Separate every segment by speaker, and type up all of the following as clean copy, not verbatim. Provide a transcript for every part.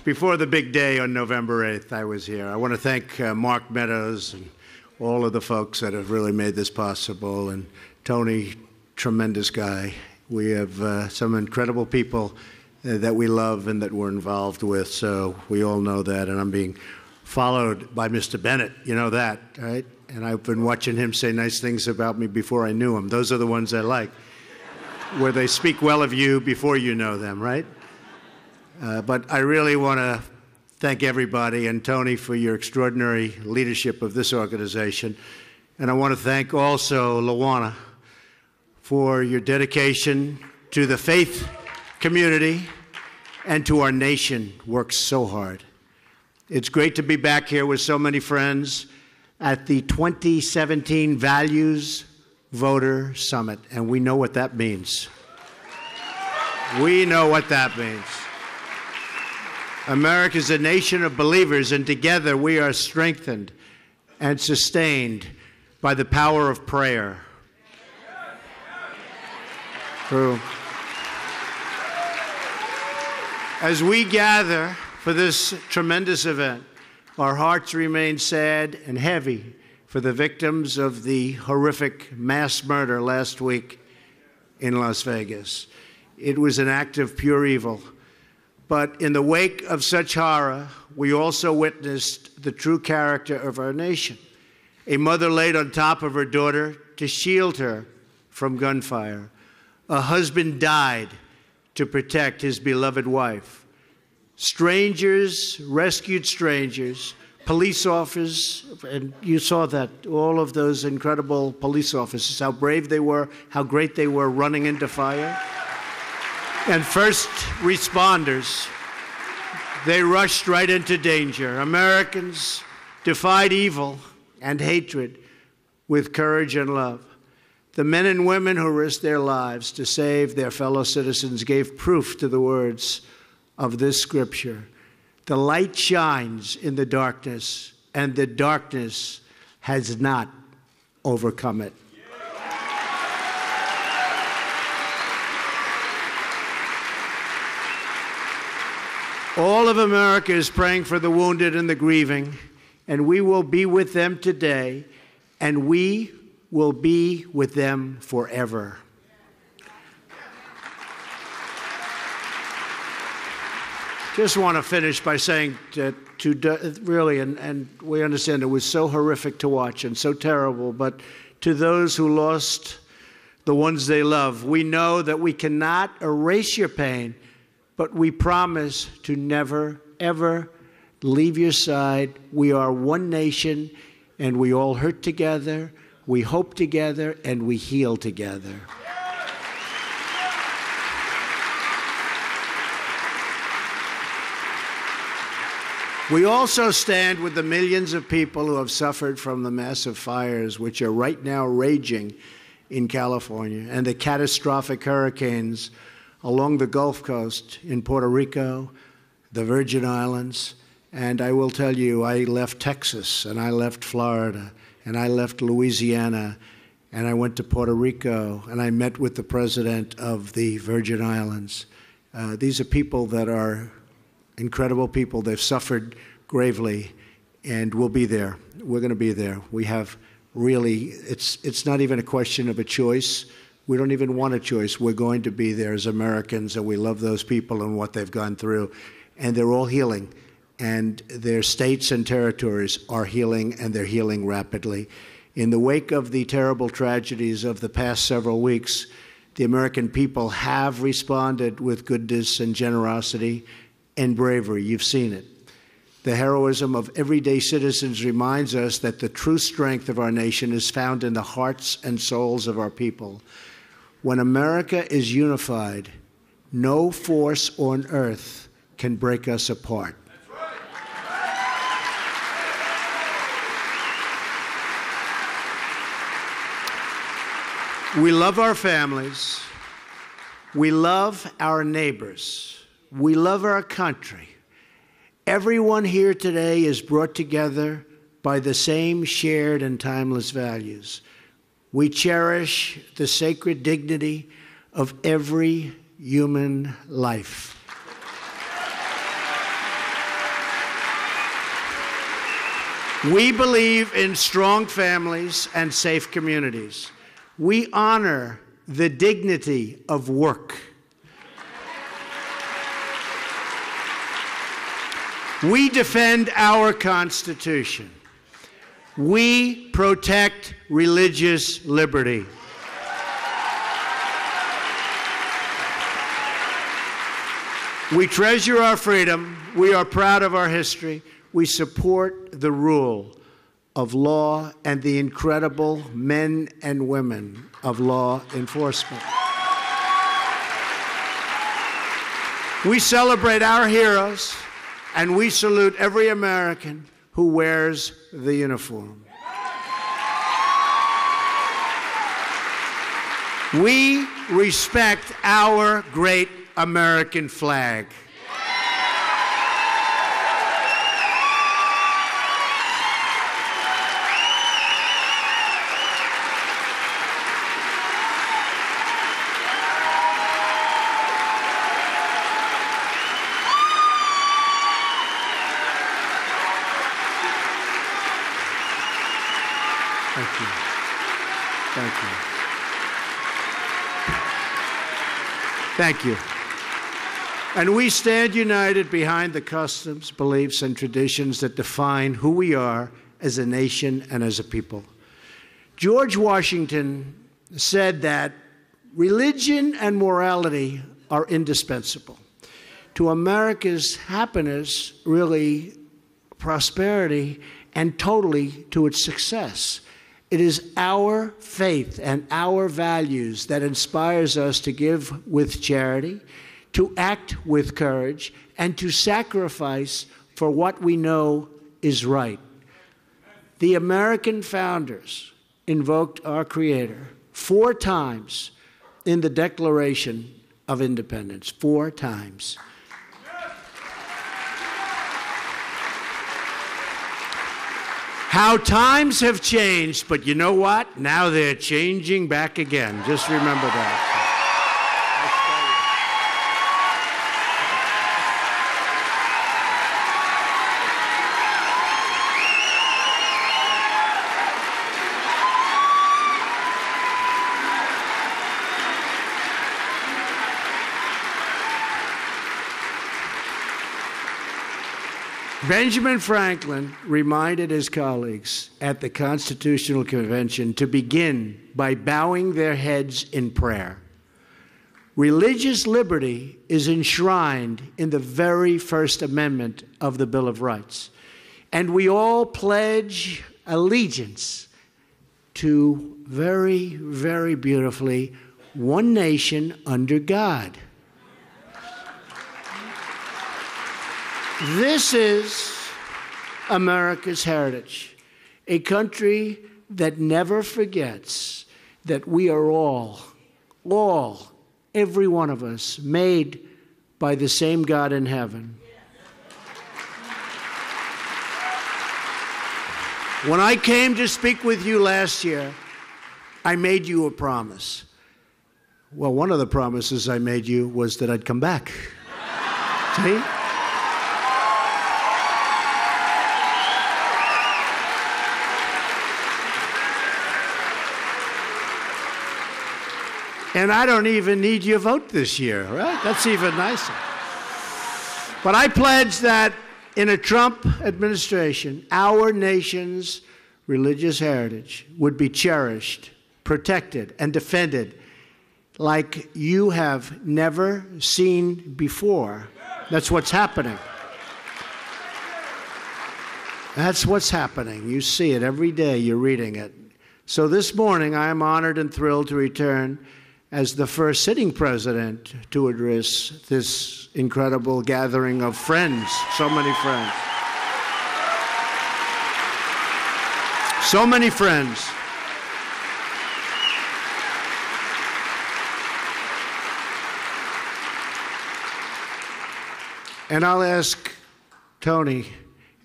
Speaker 1: Before the big day on November 8th, I was here. I want to thank Mark Meadows and all of the folks that have really made this possible. And Tony, tremendous guy. We have some incredible people that we love and that we're involved with, so we all know that. And I'm being followed by Mr. Bennett. You know that, right? And I've been watching him say nice things about me before I knew him. Those are the ones I like, where they speak well of you before you know them, right? But I really want to thank everybody and Tony for your extraordinary leadership of this organization. And I want to thank also Luana for your dedication to the faith community and to our nation. Works so hard. It's great to be back here with so many friends at the 2017 Values Voter Summit, and we know what that means. We know what that means. America is a nation of believers, and together we are strengthened and sustained by the power of prayer. True. As we gather for this tremendous event, our hearts remain sad and heavy for the victims of the horrific mass murder last week in Las Vegas. It was an act of pure evil. But in the wake of such horror, we also witnessed the true character of our nation. A mother laid on top of her daughter to shield her from gunfire. A husband died to protect his beloved wife. Strangers rescued strangers. Police officers, and you saw that, all of those incredible police officers, how brave they were, how great they were running into fire. And first responders, they rushed right into danger. Americans defied evil and hatred with courage and love. The men and women who risked their lives to save their fellow citizens gave proof to the words of this scripture. The light shines in the darkness, and the darkness has not overcome it. All of America is praying for the wounded and the grieving, and we will be with them today, and we will be with them forever. Just want to finish by saying really, and we understand it was so horrific to watch and so terrible, but to those who lost the ones they love, we know that we cannot erase your pain, but we promise to never, ever leave your side. We are one nation, and we all hurt together, we hope together, and we heal together. We also stand with the millions of people who have suffered from the massive fires which are right now raging in California and the catastrophic hurricanes along the Gulf Coast in Puerto Rico, the Virgin Islands. And I will tell you, I left Texas, and I left Florida, and I left Louisiana, and I went to Puerto Rico, and I met with the president of the Virgin Islands. These are people that are incredible people. They've suffered gravely, and we'll be there. We're going to be there. We have really, it's not even a question of a choice. We don't even want a choice. We're going to be there as Americans, and we love those people and what they've gone through. And they're all healing, and their states and territories are healing, and they're healing rapidly. In the wake of the terrible tragedies of the past several weeks, the American people have responded with goodness and generosity and bravery. You've seen it. The heroism of everyday citizens reminds us that the true strength of our nation is found in the hearts and souls of our people. When America is unified, no force on earth can break us apart.
Speaker 2: That's right.
Speaker 1: We love our families. We love our neighbors. We love our country. Everyone here today is brought together by the same shared and timeless values. We cherish the sacred dignity of every human life. We believe in strong families and safe communities. We honor the dignity of work. We defend our Constitution. We protect religious liberty. We treasure our freedom. We are proud of our history. We support the rule of law and the incredible men and women of law enforcement. We celebrate our heroes, and we salute every American who wears the uniform. We respect our great American flag. Thank you. Thank you. Thank you. And we stand united behind the customs, beliefs, and traditions that define who we are as a nation and as a people. George Washington said that religion and morality are indispensable to America's happiness, really prosperity, and totally to its success. It is our faith and our values that inspires us to give with charity, to act with courage, and to sacrifice for what we know is right. The American founders invoked our Creator 4 times in the Declaration of Independence, 4 times. How times have changed, but you know what? Now they're changing back again. Just remember that. Benjamin Franklin reminded his colleagues at the Constitutional Convention to begin by bowing their heads in prayer. Religious liberty is enshrined in the very First Amendment of the Bill of Rights, and we all pledge allegiance to, very, very beautifully, one nation under God. This is America's heritage, a country that never forgets that we are all, every one of us, made by the same God in heaven. When I came to speak with you last year, I made you a promise. Well, one of the promises I made you was that I'd come back. See? And I don't even need your vote this year, right? That's even nicer. But I pledge that in a Trump administration, our nation's religious heritage would be cherished, protected, and defended like you have never seen before. That's what's happening. That's what's happening. You see it every day. You're reading it. So this morning, I am honored and thrilled to return as the first sitting president to address this incredible gathering of friends, so many friends. So many friends. And I'll ask Tony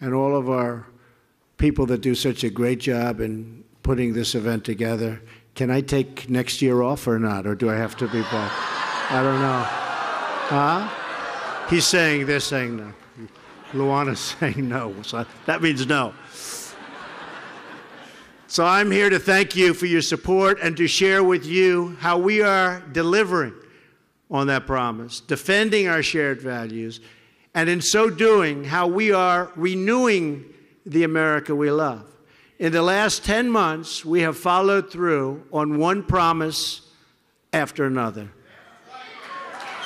Speaker 1: and all of our people that do such a great job in putting this event together, can I take next year off or not? Or do I have to be back? I don't know. Huh? They're saying no. Luana's saying no. So that means no. So I'm here to thank you for your support and to share with you how we are delivering on that promise, defending our shared values, and in so doing, how we are renewing the America we love. In the last 10 months, we have followed through on one promise after another.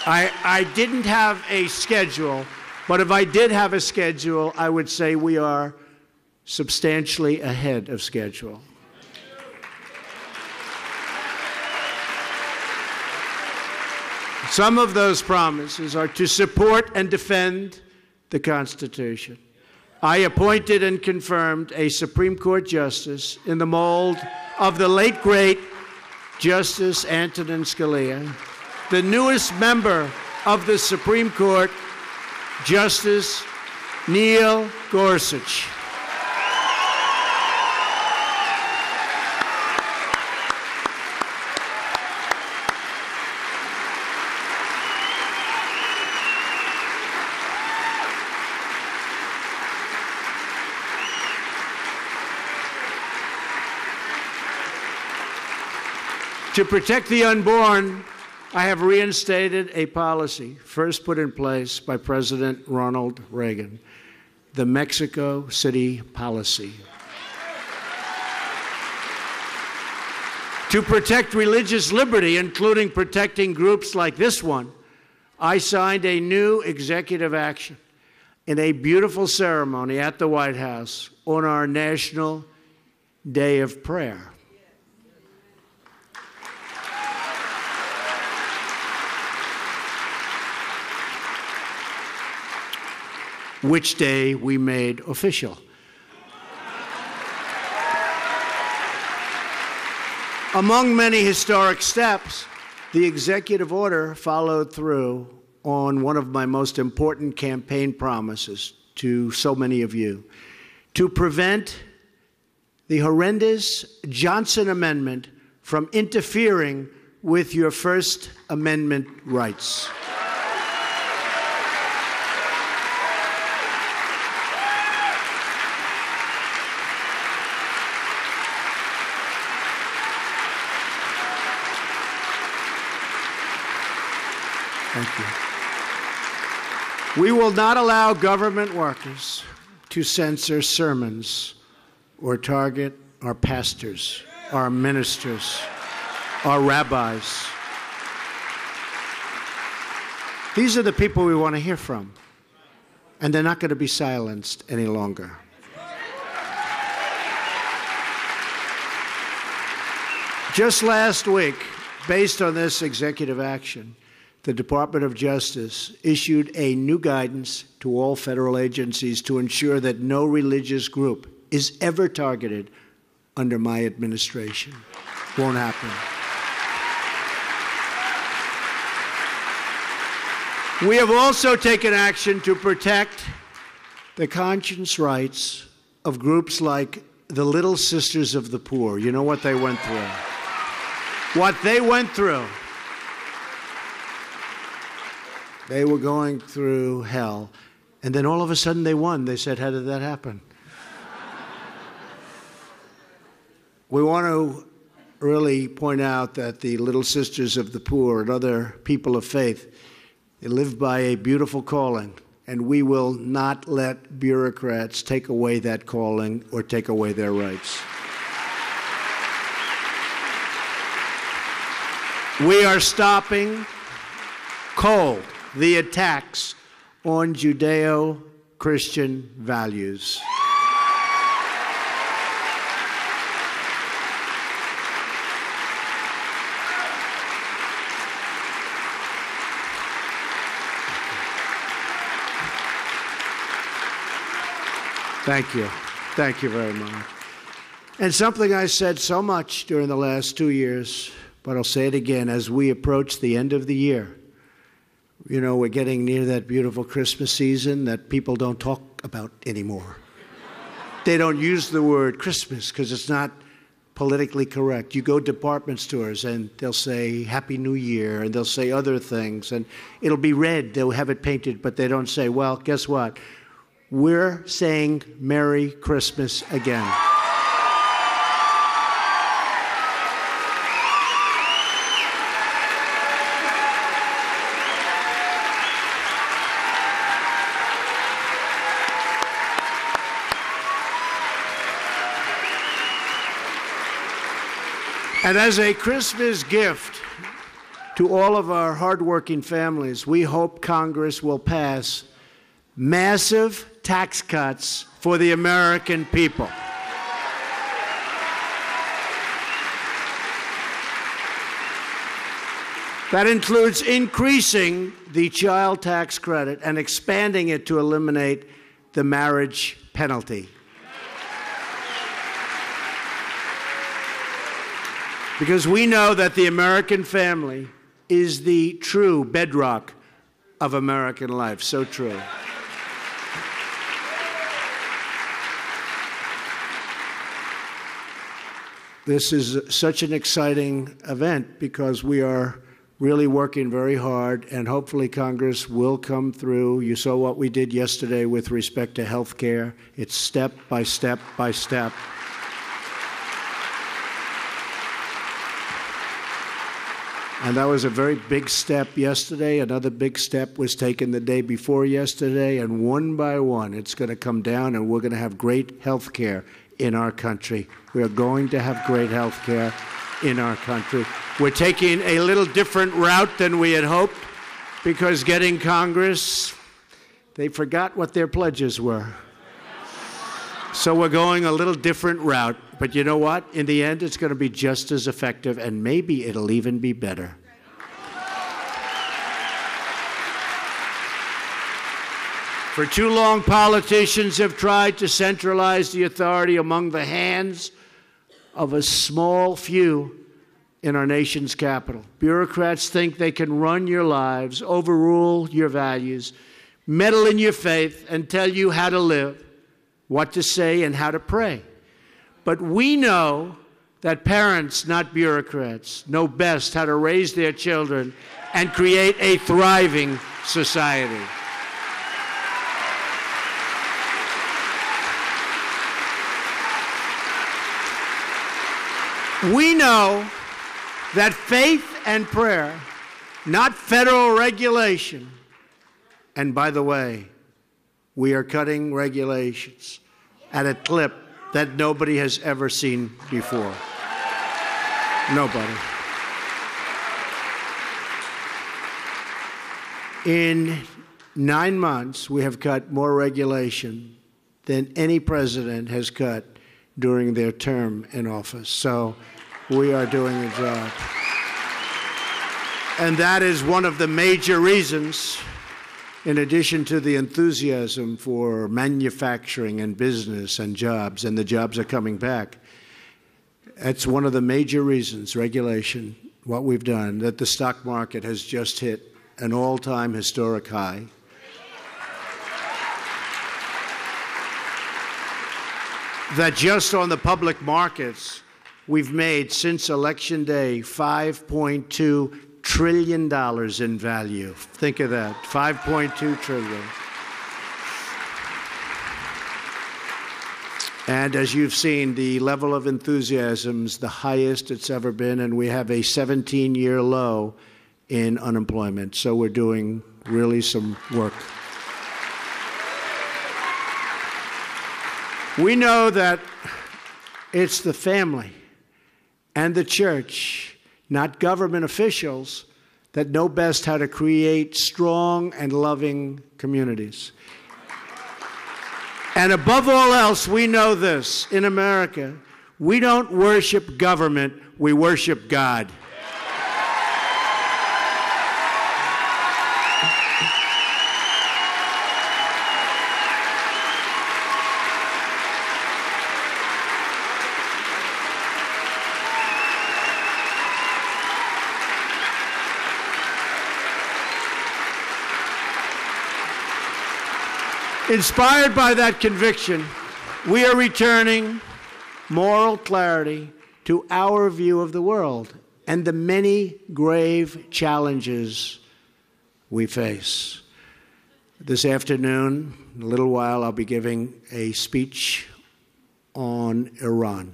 Speaker 1: I didn't have a schedule, but if I did have a schedule, I would say we are substantially ahead of schedule. Some of those promises are to support and defend the Constitution. I appointed and confirmed a Supreme Court justice in the mold of the late, great Justice Antonin Scalia, the newest member of the Supreme Court, Justice Neil Gorsuch. To protect the unborn, I have reinstated a policy first put in place by President Ronald Reagan, the Mexico City policy. To protect religious liberty, including protecting groups like this one, I signed a new executive action in a beautiful ceremony at the White House on our National Day of Prayer. Which day we made official. Among many historic steps, the executive order followed through on one of my most important campaign promises to so many of you, to prevent the horrendous Johnson Amendment from interfering with your First Amendment rights. Thank you. We will not allow government workers to censor sermons or target our pastors, our ministers, our rabbis. These are the people we want to hear from, and they're not going to be silenced any longer. Just last week, based on this executive action, the Department of Justice issued a new guidance to all federal agencies to ensure that no religious group is ever targeted under my administration. Won't happen. We have also taken action to protect the conscience rights of groups like the Little Sisters of the Poor. You know what they went through. What they went through. They were going through hell, and then all of a sudden they won. They said, how did that happen? We want to really point out that the Little Sisters of the Poor and other people of faith, they live by a beautiful calling, and we will not let bureaucrats take away that calling or take away their rights. We are stopping cold the attacks on Judeo-Christian values. Thank you. Thank you very much. And something I said so much during the last 2 years, but I'll say it again as we approach the end of the year. You know, we're getting near that beautiful Christmas season that people don't talk about anymore. They don't use the word Christmas because it's not politically correct. You go to department stores and they'll say Happy New Year and they'll say other things and it'll be red. They'll have it painted, but they don't say, well, guess what? We're saying Merry Christmas again. And as a Christmas gift to all of our hardworking families, we hope Congress will pass massive tax cuts for the American people. That includes increasing the child tax credit and expanding it to eliminate the marriage penalty. Because we know that the American family is the true bedrock of American life. So true. This is such an exciting event because we are really working very hard, and hopefully Congress will come through. You saw what we did yesterday with respect to health care. It's step by step by step. And that was a very big step yesterday. Another big step was taken the day before yesterday, and one by one it's going to come down, and we're going to have great health care in our country. We are going to have great health care in our country. We're taking a little different route than we had hoped because getting Congress, they forgot what their pledges were. So we're going a little different route. But you know what? In the end, it's going to be just as effective, and maybe it'll even be better. For too long, politicians have tried to centralize the authority among the hands of a small few in our nation's capital. Bureaucrats think they can run your lives, overrule your values, meddle in your faith, and tell you how to live, what to say, and how to pray. But we know that parents, not bureaucrats, know best how to raise their children and create a thriving society. We know that faith and prayer, not federal regulation, and by the way, we are cutting regulations at a clip that nobody has ever seen before. Nobody. In 9 months, we have cut more regulation than any president has cut during their term in office. So we are doing a job. And that is one of the major reasons, in addition to the enthusiasm for manufacturing and business and jobs, and the jobs are coming back. That's one of the major reasons, regulation, what we've done, that the stock market has just hit an all-time historic high. That just on the public markets, we've made, since Election Day, $5.2 trillion in value. Think of that, $5.2 trillion. And as you've seen, the level of enthusiasm is the highest it's ever been, and we have a 17-year low in unemployment. So we're doing really some work. We know that it's the family and the church, not government officials, that know best how to create strong and loving communities. And above all else, we know this. In America, we don't worship government, we worship God. Inspired by that conviction, we are returning moral clarity to our view of the world and the many grave challenges we face. This afternoon, in a little while, I'll be giving a speech on Iran,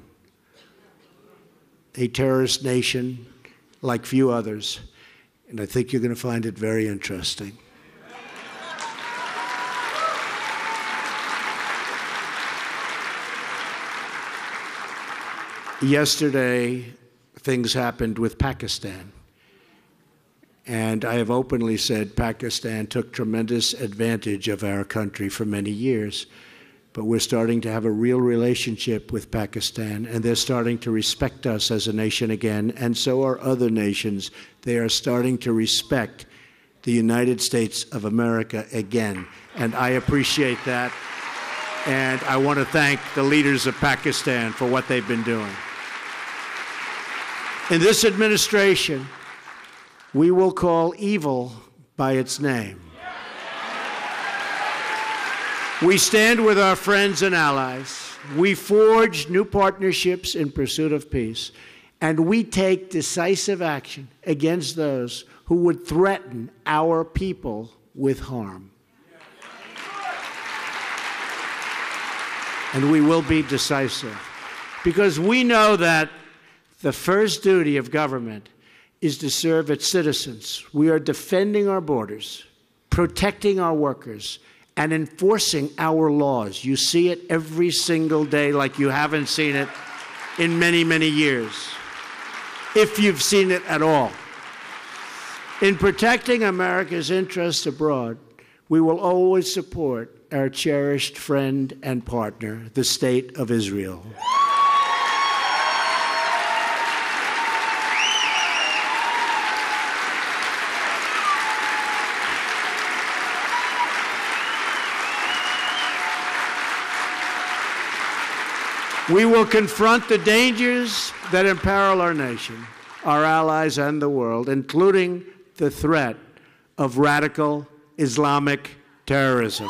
Speaker 1: a terrorist nation like few others, and I think you're going to find it very interesting. Yesterday, things happened with Pakistan. And I have openly said Pakistan took tremendous advantage of our country for many years. But we're starting to have a real relationship with Pakistan, and they're starting to respect us as a nation again, and so are other nations. They are starting to respect the United States of America again, and I appreciate that. And I want to thank the leaders of Pakistan for what they've been doing. In this administration, we will call evil by its name. We stand with our friends and allies. We forge new partnerships in pursuit of peace. And we take decisive action against those who would threaten our people with harm. And we will be decisive. Because we know that the first duty of government is to serve its citizens. We are defending our borders, protecting our workers, and enforcing our laws. You see it every single day like you haven't seen it in many, many years, if you've seen it at all. In protecting America's interests abroad, we will always support our cherished friend and partner, the State of Israel. We will confront the dangers that imperil our nation, our allies, and the world, including the threat of radical Islamic terrorism.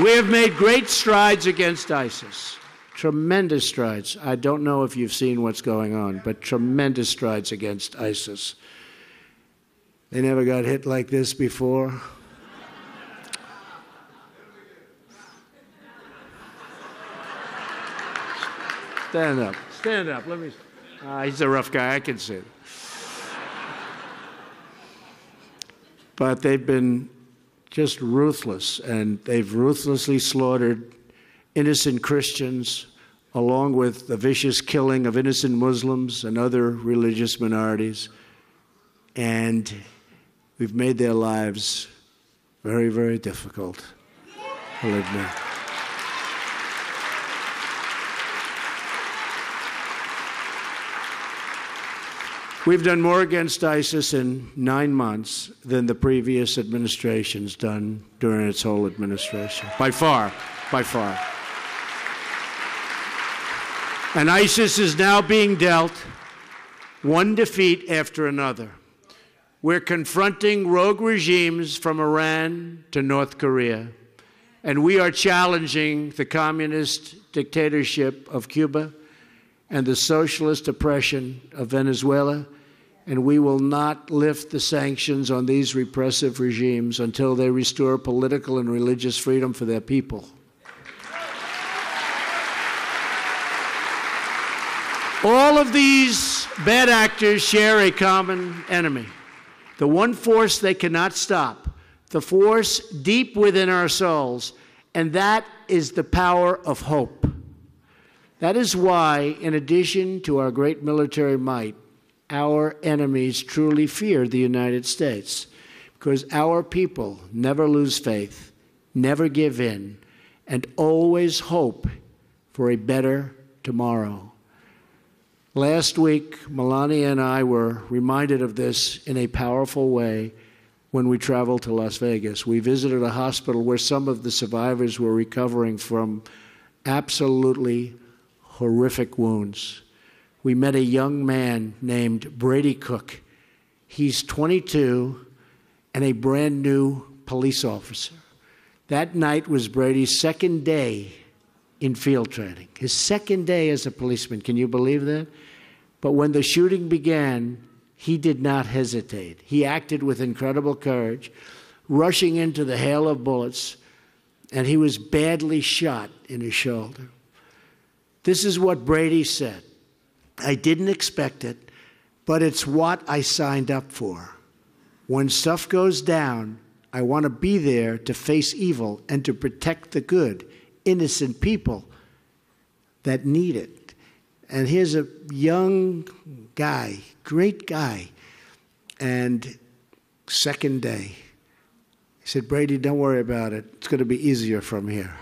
Speaker 1: We have made great strides against ISIS, tremendous strides. I don't know if you've seen what's going on, but tremendous strides against ISIS. They never got hit like this before. Stand up. Stand up. Let me. He's a rough guy. I can see it. But they've been just ruthless, and they've ruthlessly slaughtered innocent Christians, along with the vicious killing of innocent Muslims and other religious minorities. And we've made their lives very, very difficult, believe me. We've done more against ISIS in 9 months than the previous administration's done during its whole administration. By far, by far. And ISIS is now being dealt one defeat after another. We're confronting rogue regimes from Iran to North Korea. And we are challenging the communist dictatorship of Cuba and the socialist oppression of Venezuela. And we will not lift the sanctions on these repressive regimes until they restore political and religious freedom for their people. All of these bad actors share a common enemy, the one force they cannot stop, the force deep within our souls, and that is the power of hope. That is why, in addition to our great military might, our enemies truly fear the United States, because our people never lose faith, never give in, and always hope for a better tomorrow. Last week, Melania and I were reminded of this in a powerful way when we traveled to Las Vegas. We visited a hospital where some of the survivors were recovering from absolutely horrific wounds. We met a young man named Brady Cook. He's 22 and a brand new police officer. That night was Brady's second day in field training, his second day as a policeman. Can you believe that? But when the shooting began, he did not hesitate. He acted with incredible courage, rushing into the hail of bullets, and he was badly shot in his shoulder. This is what Brady said. I didn't expect it, but it's what I signed up for. When stuff goes down, I want to be there to face evil and to protect the good, innocent people. that need it. And here's a young guy, great guy, and second day, he said, Brady, don't worry about it. It's going to be easier from here.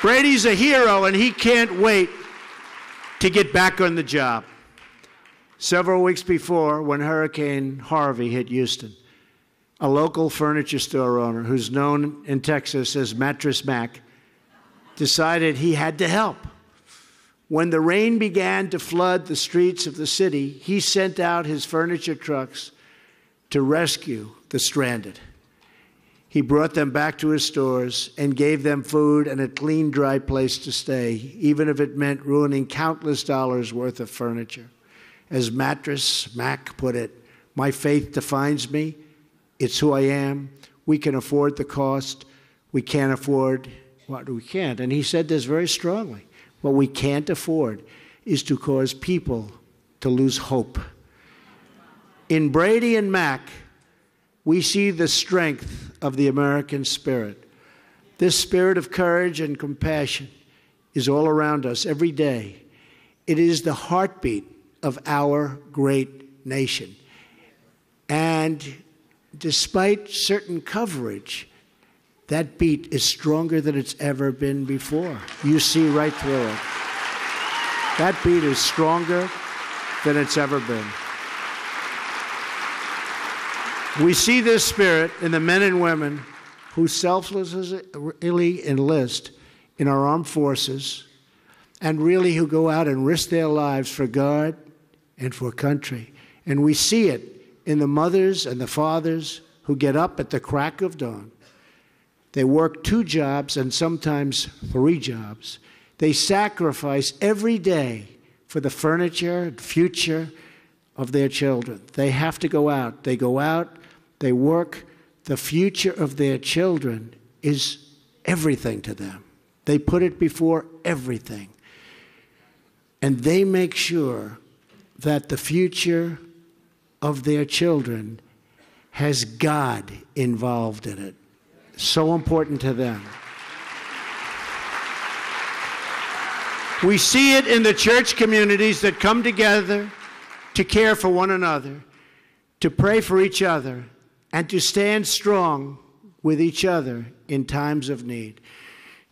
Speaker 1: Brady's a hero, and he can't wait to get back on the job. Several weeks before, when Hurricane Harvey hit Houston, a local furniture store owner, who's known in Texas as Mattress Mac, decided he had to help. When the rain began to flood the streets of the city, he sent out his furniture trucks to rescue the stranded. He brought them back to his stores and gave them food and a clean, dry place to stay, even if it meant ruining countless dollars worth of furniture. As Mattress Mac put it, my faith defines me. It's who I am. We can afford the cost. We can't afford what we can't. And he said this very strongly. What we can't afford is to cause people to lose hope. In Brady and Mac, we see the strength of the American spirit. This spirit of courage and compassion is all around us every day. It is the heartbeat of our great nation. And despite certain coverage, that beat is stronger than it's ever been before. You see right through it. That beat is stronger than it's ever been. We see this spirit in the men and women who selflessly enlist in our armed forces and really who go out and risk their lives for God and for country. And we see it in the mothers and the fathers who get up at the crack of dawn. They work 2 jobs and sometimes 3 jobs. They sacrifice every day for the furniture and future of their children. They have to go out. They go out, they work. The future of their children is everything to them. They put it before everything. And they make sure that the future of their children has God involved in it. So important to them. We see it in the church communities that come together to care for one another, to pray for each other, and to stand strong with each other in times of need.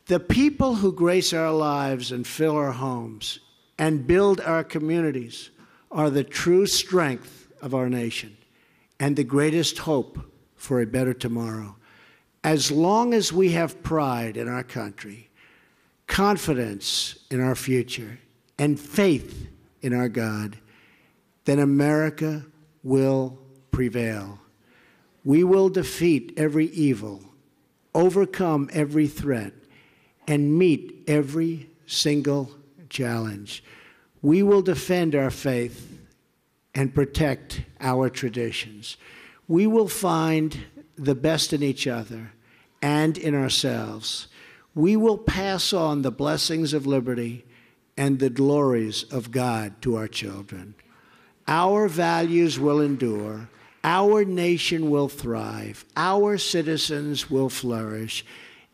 Speaker 1: The people who grace our lives and fill our homes and build our communities are the true strength of our nation and the greatest hope for a better tomorrow. As long as we have pride in our country, confidence in our future, and faith in our God, then America will prevail. We will defeat every evil, overcome every threat, and meet every single challenge. We will defend our faith and protect our traditions. We will find the best in each other and in ourselves. We will pass on the blessings of liberty and the glories of God to our children. Our values will endure. Our nation will thrive. Our citizens will flourish.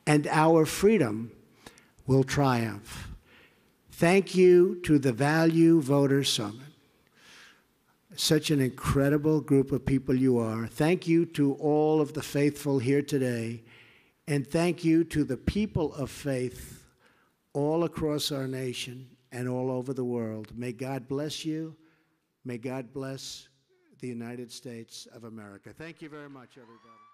Speaker 1: And our freedom will triumph. Thank you to the Value Voter Summit. Such an incredible group of people you are. Thank you to all of the faithful here today. And thank you to the people of faith all across our nation and all over the world. May God bless you. May God bless the United States of America. Thank you very much, everybody.